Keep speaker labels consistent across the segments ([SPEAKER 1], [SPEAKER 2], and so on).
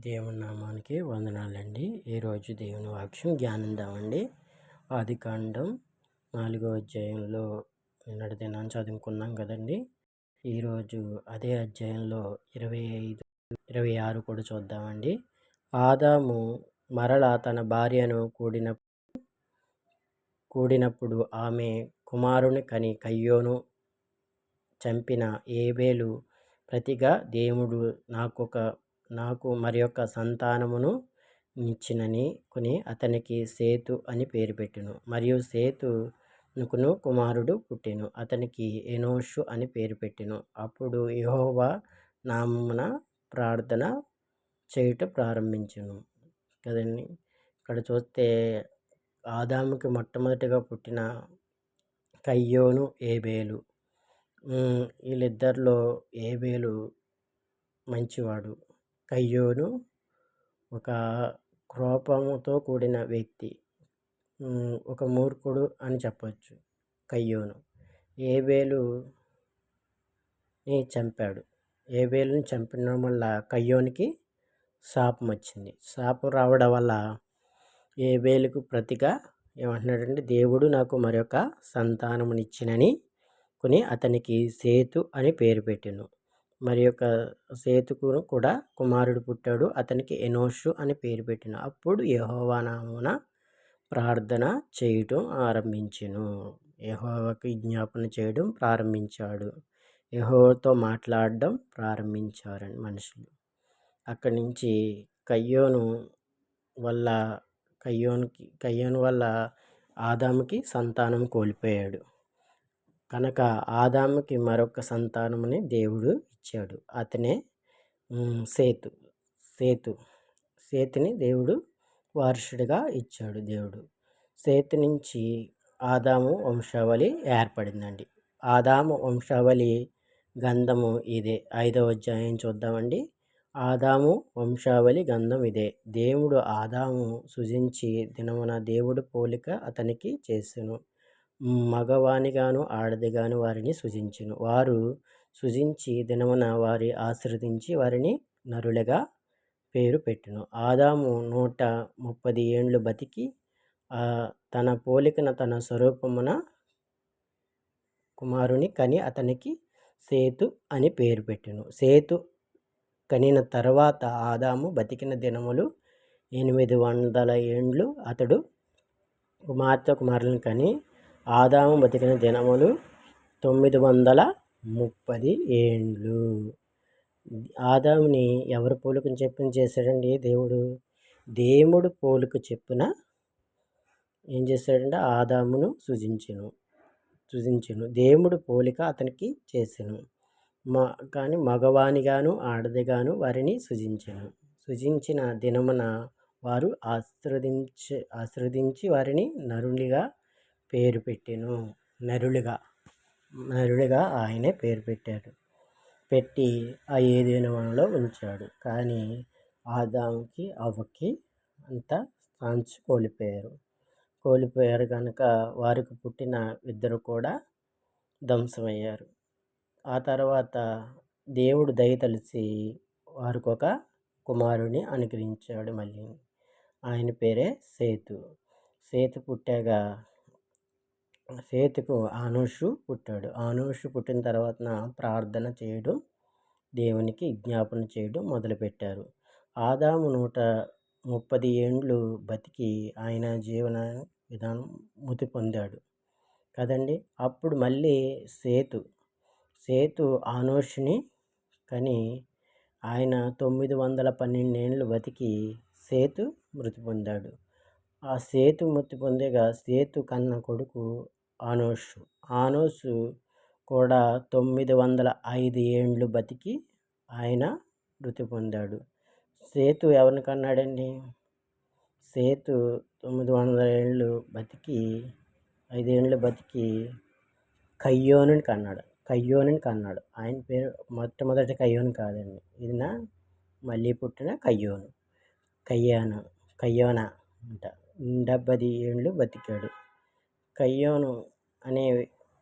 [SPEAKER 1] దేవుని నామానికి వందనాలండి. ఈరోజు దేవుని వాక్యం ధ్యానిద్దామండి. ఆదికాండం 4వ అధ్యాయంలో నిన్నటి దినాన్ని చదువుకున్నాం కదండి. ఈరోజు అదే అధ్యాయంలో 25, 26 కూడా చూద్దామండి. ఆదాము మరలా తన భార్యను కూడినప్పుడు ఆమె కుమారుని కని కయ్యోను చంపిన ఏబేలు ప్రతిగా దేవుడు నాకు మరియొక సంతానమును నిచ్చినని కొని అతనికి సేతు అని పేరు పెట్టెను. మరియు సేతునుకును కుమారుడు పుట్టెను. అతనికి ఎనోషు అని పేరు పెట్టెను. అప్పుడు యెహోవా నామమున ప్రార్థన చేయుట ప్రారంభించెను కదండి. ఇక్కడ చూస్తే ఆదాముకి మొట్టమొదటిగా పుట్టిన కయ్యోను, ఏబేలు. వీళ్ళిద్దరిలో ఏబేలు మంచివాడు, కయ్యోను ఒక కోపముతో కూడిన వ్యక్తి, ఒక మూర్ఖుడు అని చెప్పచ్చు. కయ్యోను ఏబేలుని చంపాడు. ఏబేలుని చంపడం వల్ల కయ్యోనికి శాపం వచ్చింది. శాపం రావడం వల్ల ఏబేలుకు ప్రతిగా ఏమంటున్నాడంటే, దేవుడు నాకు మరొక సంతానమునిచ్చినని కొని అతనికి సేతు అని పేరు పెట్టెను. మరి యొక్క సేతుకు కూడా కుమారుడు పుట్టాడు. అతనికి ఎనోషు అని పేరు పెట్టెను. అప్పుడు యెహోవా నామమున ప్రార్థన చేయటం ఆరంభించెను. యెహోవాకి విజ్ఞాపన చేయడం ప్రారంభించాడు. యెహోవాతో మాట్లాడడం ప్రారంభించారండి మనుషులు. అక్కడి నుంచి కయ్యోను వల్ల ఆదాముకి సంతానం కోల్పోయాడు కనుక ఆదాముకి మరొక సంతానముని దేవుడు ఇచ్చాడు. అతనే సేతుని దేవుడు వారసుడిగా ఇచ్చాడు. దేవుడు సేతు నుంచి ఆదాము వంశావళి ఏర్పడిందండి. ఆదాము వంశావళి గంధము ఇదే. 5వ అధ్యాయం చూద్దామండి. ఆదాము వంశావళి గంధం ఇదే. దేవుడు ఆదాము సృజించి దినమున దేవుడు పోలిక అతనికి చేసెను. మగవానిగాను ఆడదిగాను వారిని సృజించెను. వారు సృజించి దినమున వారి ఆశీర్వదించి వారిని నరులుగా పేరు పెట్టెను. ఆదాము 130 ఏండ్లు బతికి తన పోలికన తన స్వరూపమున కుమారుని కని అతనికి సేతు అని పేరు పెట్టెను. సేతు కనిన తర్వాత ఆదాము బతికిన దినములు 800 ఏండ్లు. అతడు కుమారులను కని ఆదాము బతికిన దినములు 930 ఏండ్లు. ఆదాముని ఎవరి పోలికను చెప్పున చేశాడండి దేవుడు పోలిక చెప్పున ఏం చేశాడంటే ఆదామును సృజించెను. దేవుడు పోలిక అతనికి చేసెను. కానీ మగవానిగాను ఆడదిగాను వారిని సృజించిన దినమున వారు ఆశీర్వదించి వారిని నరులుగా పేరు పెట్టెను. నరులుగా ఆయనే పేరు పెట్టి ఆ ఏదెను వనంలో ఉంచాడు. కానీ ఆదాముకి అవ్వకి అంతా సాంచి కోల్పోయారు కనుక వారికి పుట్టిన ఇద్దరు కూడా ధ్వంసమయ్యారు. ఆ తర్వాత దేవుడు దయతలిచి వారికి ఒక కుమారుని అనుగ్రహించాడు. మళ్ళీ ఆయన పేరే సేతు పుట్టాక సేతుకు ఆనోషు పుట్టాడు. ఆనోషు పుట్టిన తర్వాత ప్రార్థన చేయడం, దేవునికి విజ్ఞాపన చేయడం మొదలుపెట్టారు. ఆదాము 130 ఏండ్లు బతికి ఆయన జీవన విధానం మృతి పొందాడు కదండి. అప్పుడు మళ్ళీ సేతు ఆనోషుని కని ఆయన 912 ఏండ్లు బతికి సేతు మృతి పొందాడు. ఆ సేతు మృతి పొందేగా సేతు కన్న కొడుకు ఆనోషు కూడా 905 ఏండ్లు బతికి ఆయన మృతి పొందాడు. సేతు ఎవరిని కన్నాడండి? సేతు 900 ఏండ్లు బతికి 5 ఏండ్లు బతికి కయ్యోనుని కన్నాడు. ఆయన పేరు మొట్టమొదటి కయ్యోను కాదండి. ఈయన మళ్ళీ పుట్టిన కయ్యోన అంట. 70 ఏండ్లు బతికాడు. కయ్యోను అనే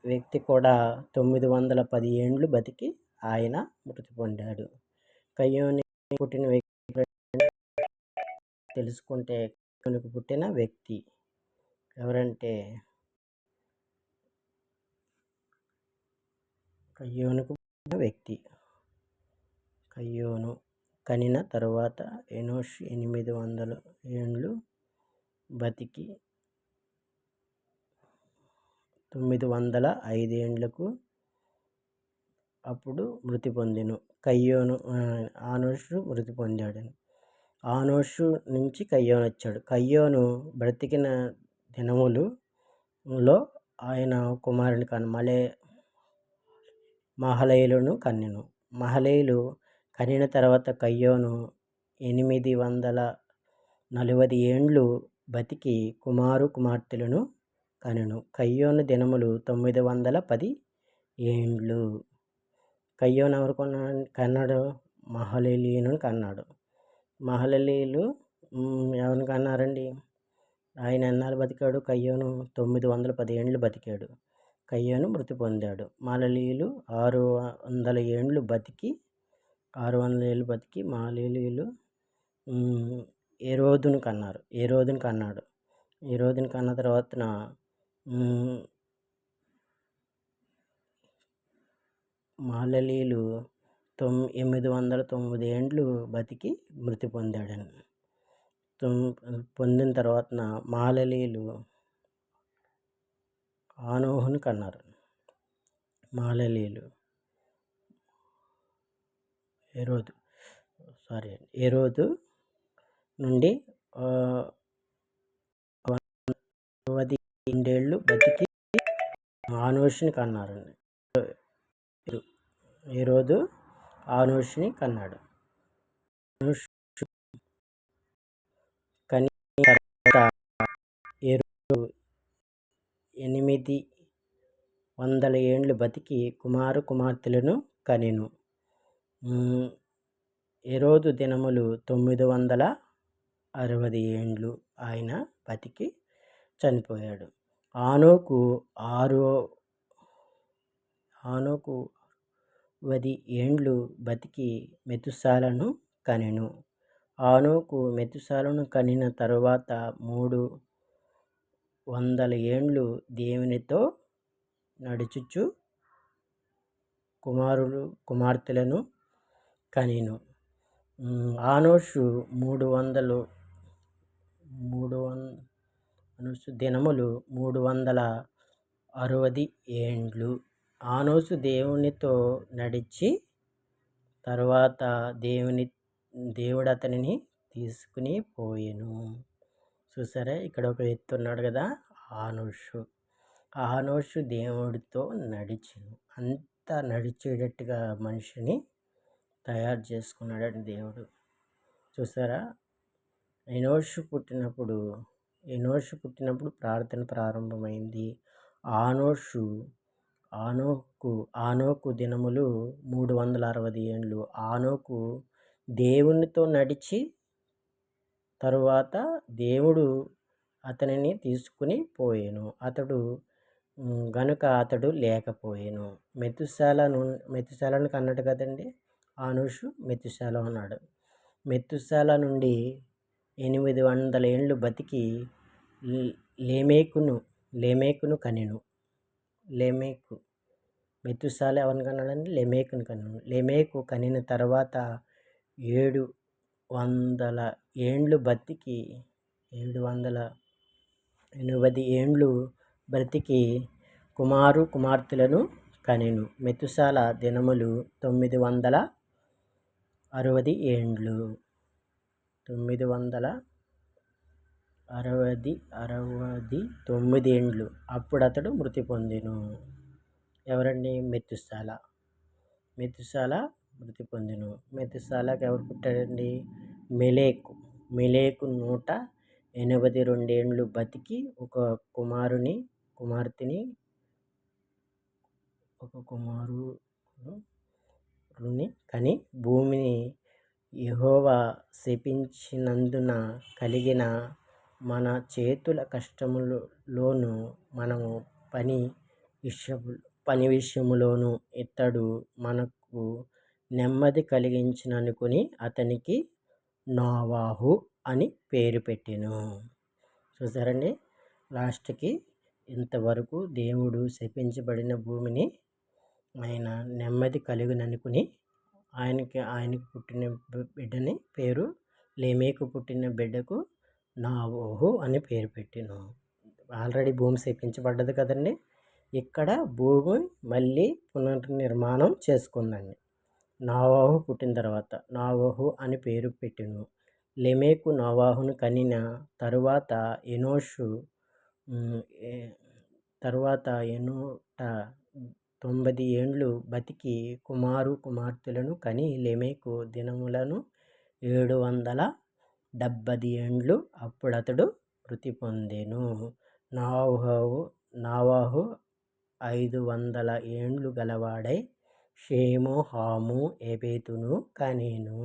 [SPEAKER 1] వ్యక్తి కూడా 910 ఏండ్లు బతికి ఆయన మృతి పొందాడు. కయ్యోను పుట్టిన వ్యక్తి తెలుసుకుంటే కయ్యోనుకు పుట్టిన వ్యక్తి ఎవరంటే కయ్యోనుకు పుట్టిన వ్యక్తి కయ్యోను కనిన తరువాత ఎనోష్ 800 ఏండ్లు బతికి 905 ఏండ్లకు అప్పుడు మృతి పొందెను. ఆనోషు మృతి పొందాడు. ఆనోషు నుంచి కయ్యోను వచ్చాడు. కయ్యోను బ్రతికిన దినములలో ఆయన కుమారుని మహలయేలును కన్నెను. మహలయేలు కనిన తర్వాత కయ్యోను 840 ఏండ్లు బతికి కుమార్తెలను కనెను. కయ్యోను దినములు 910 ఏండ్లు. కయ్యోను ఎవరు కన్నాడు? మహలయేలును కన్నాడు. మహలయేలు ఎవరిని కన్నారండి? ఆయన ఎన్నాళ్ళు బతికాడు? కయ్యోను 910 ఏండ్లు బతికాడు. కయ్యోను మృతి పొందాడు. మహలయేలు 600 ఏండ్లు బతికి మహలయేలు ఏరోదును కన్నాడు. ఏరోదును కన్న తర్వాత మహలయేలు 809 ఏండ్లు బతికి మృతి పొందాడని. పొందిన తర్వాత మహలయేలు ఆనోహును కన్నారు. మహలయేలు ఏరోదు నుండి 120 ఏళ్ళు బతికి ఆనోషుని కన్నారండి. ఏరోదు ఆనోషుని కన్నాడు. కని తర్వాత ఏరోదు 800 ఏండ్లు బతికి కుమార్తెలను కనెను. ఏరోదు దినములు 960 ఏండ్లు ఆయన బతికి చనిపోయాడు. ఆనోకు 10 ఏండ్లు బతికి మెతుసాలను కనెను. ఆనోకు మెతుసాలను కనిన తరువాత 300 ఏండ్లు దేవునితో నడుచుచు కుమార్తెలను కనెను. ఆనోషు 300 దినములు 360 ఏండ్లు. ఆనోసు దేవునితో నడిచి తరువాత దేవుడు అతనిని తీసుకుని పోయెను. చూసారా, ఇక్కడ ఒక వ్యక్తి ఉన్నాడు కదా, ఆనోషు దేవుడితో నడిచెను. అంత నడిచేటట్టుగా మనిషిని తయారు చేసుకున్నాడు దేవుడు. చూసారా, ఎనోషు పుట్టినప్పుడు ప్రార్థన ప్రారంభమైంది. ఆనోకు దినములు 360 ఏండ్లు. ఆనోకు దేవునితో నడిచి తరువాత దేవుడు అతనిని తీసుకుని పోయెను. అతడు లేకపోయెను. మెతుసాలను కన్నాడు కదండి ఆనోషు. మెతుసాల అన్నాడు. మెతుసాల నుండి 800 ఏండ్లు బతికి లేమెకును కనెను. మెతుసాల ఎవరిని కన్నాడండి? లేమెకును కనెను. లేమెకు కనిన తర్వాత 700 ఏండ్లు బతికి 780 ఏండ్లు బ్రతికి కుమార్తెలను కనెను. మెతుసాల దినములు 960 ఏండ్లు. 969 ఏండ్లు. అప్పుడు అతడు మృతి పొందెను. ఎవరండి? మెతుసాల మృతి పొందెను. మెతుసాలకు ఎవరు పుట్టాడండి? మెలేకు 182 ఏండ్లు బతికి ఒక కుమార్తెని కని భూమిని యెహోవా శపించినందున కలిగిన మన చేతుల కష్టములోను మనము పని విషయములోను ఇతడు మనకు నెమ్మది కలిగించుననుకుని అతనికి నోవాహు అని పేరు పెట్టెను. చూసారండి, లాస్ట్కి ఇంతవరకు దేవుడు శపించబడిన భూమిని ఆయన నెమ్మది కలుగుననుకుని ఆయనకి పుట్టిన బిడ్డని పేరు లేమేకు పుట్టిన బిడ్డకు నోవాహు అని పేరు పెట్టెను. ఆల్రెడీ భూమి శపించబడ్డది కదండి. ఇక్కడ భూమి మళ్ళీ పునర్నిర్మాణం చేసుకుందండి. నోవాహు పుట్టిన తర్వాత నోవాహు అని పేరు పెట్టెను. లెమెకు నోవాహును కనిన తరువాత ఎనోట 90 ఏండ్లు బతికి కుమార్తెలను కని లెమెకు దినములను 770 ఏండ్లు. అప్పుడతడు మృతి పొందెను. నోవాహు 500 ఏండ్లు గలవాడై షేము, హాము, యెఫెతును కనెను.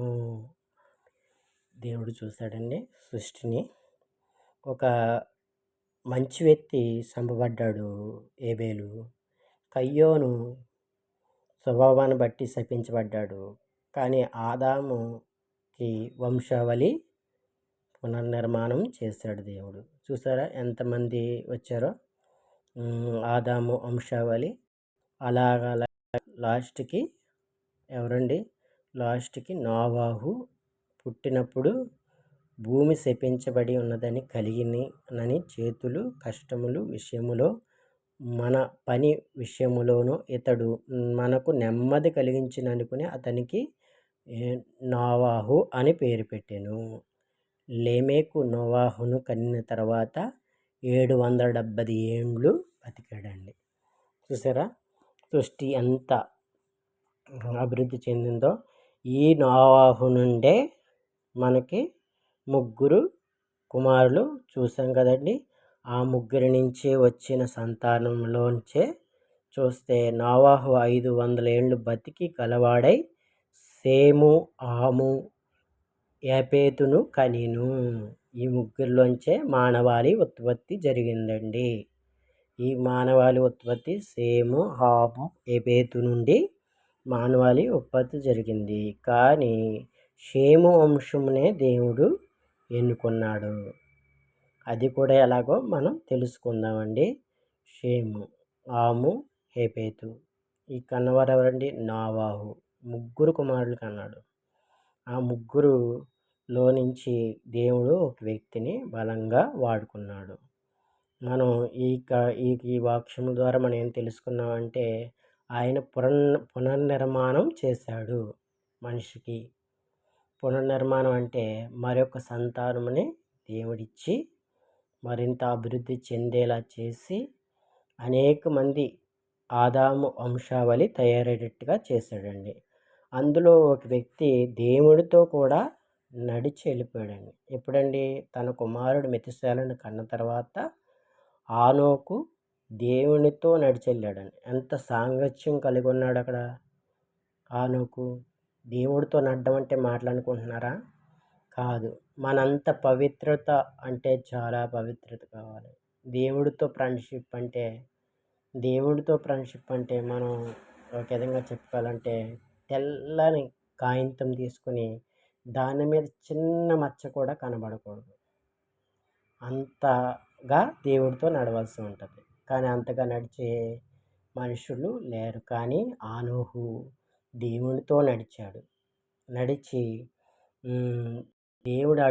[SPEAKER 1] దేవుడు చూశాడండి సృష్టిని. ఒక మంచి వ్యక్తి చంపబడ్డాడు, ఏబేలు. కయ్యోను స్వభావాన్ని బట్టి శపించబడ్డాడు. కానీ ఆదాముకి వంశావళి పునర్నిర్మాణం చేశాడు దేవుడు. చూసారా ఎంతమంది వచ్చారో ఆదాము వంశావళి. అలాగా లాస్ట్కి ఎవరండి? లాస్ట్కి నోవాహు పుట్టినప్పుడు భూమి శపించబడి ఉన్నదని కలిగినని చేతులు కష్టములు విషయములో మన పని విషయములోనూ ఇతడు మనకు నెమ్మది కలిగించిననుకుని అతనికి నోవాహు అని పేరు పెట్టెను. లెమెకు నోవాహును కనిన తర్వాత 770 ఏండ్లు బతికాడండి. చూసారా సృష్టి ఎంత అభివృద్ధి చెందిందో. ఈ నోవాహు నుండే మనకి 3 కుమారులు చూసాం కదండి. ఆ 3 నుంచే వచ్చిన సంతానంలోంచే చూస్తే నోవాహు 500 ఏండ్లు బతికి గలవాడై షేము, హాము, యెఫెతును కనెను. ఈ 3లోంచే మానవాళి ఉత్పత్తి జరిగిందండి. ఈ మానవాళి ఉత్పత్తి షేము, హాము, యెఫెతు నుండి మానవాళి ఉత్పత్తి జరిగింది. కానీ షేము వంశమునే దేవుడు ఎన్నుకున్నాడు. అది కూడా ఎలాగో మనం తెలుసుకుందామండి. షేము, హాము, యెఫెతు ఈ కన్నవారు ఎవరండి? నోవాహు 3 కుమారులు కన్నాడు. ఆ 3లో నుంచి దేవుడు ఒక వ్యక్తిని బలంగా వాడుకున్నాడు. మనం ఈ వాక్యం ద్వారా మనం ఏం తెలుసుకున్నామంటే ఆయన పునర్నిర్మాణం చేశాడు మనిషికి. పునర్నిర్మాణం అంటే మరొక సంతానముని దేవుడిచ్చి మరింత అభివృద్ధి చెందేలా చేసి అనేక మంది ఆదాము వంశావళి తయారయ్యేటట్టుగా చేశాడండి. అందులో ఒక వ్యక్తి దేవుడితో కూడా నడిచి వెళ్ళిపోయాడండి. ఎప్పుడండి? తన కుమారుడు మెతుషేలను కన్న తర్వాత ఆనోకు దేవునితో నడిచి వెళ్ళాడండి. ఎంత సాంగత్యం కలిగి ఉన్నాడు అక్కడ ఆనోకు. దేవుడితో నడడం అంటే మాట్లాడుకుంటున్నారా? కాదు. మనంత పవిత్రత అంటే చాలా పవిత్రత కావాలి. దేవుడితో ఫ్రెండ్షిప్ అంటే మనం ఒక విధంగా చెప్పుకోవాలంటే తెల్లని కాగితం తీసుకుని దాని మీద చిన్న మచ్చ కూడా కనబడకూడదు. అంతగా దేవుడితో నడవాల్సి ఉంటుంది. కానీ అంతగా నడిచే మనుషులు లేరు. కానీ ఆనోహు దేవునితో నడిచాడు. నడిచి దేవుడు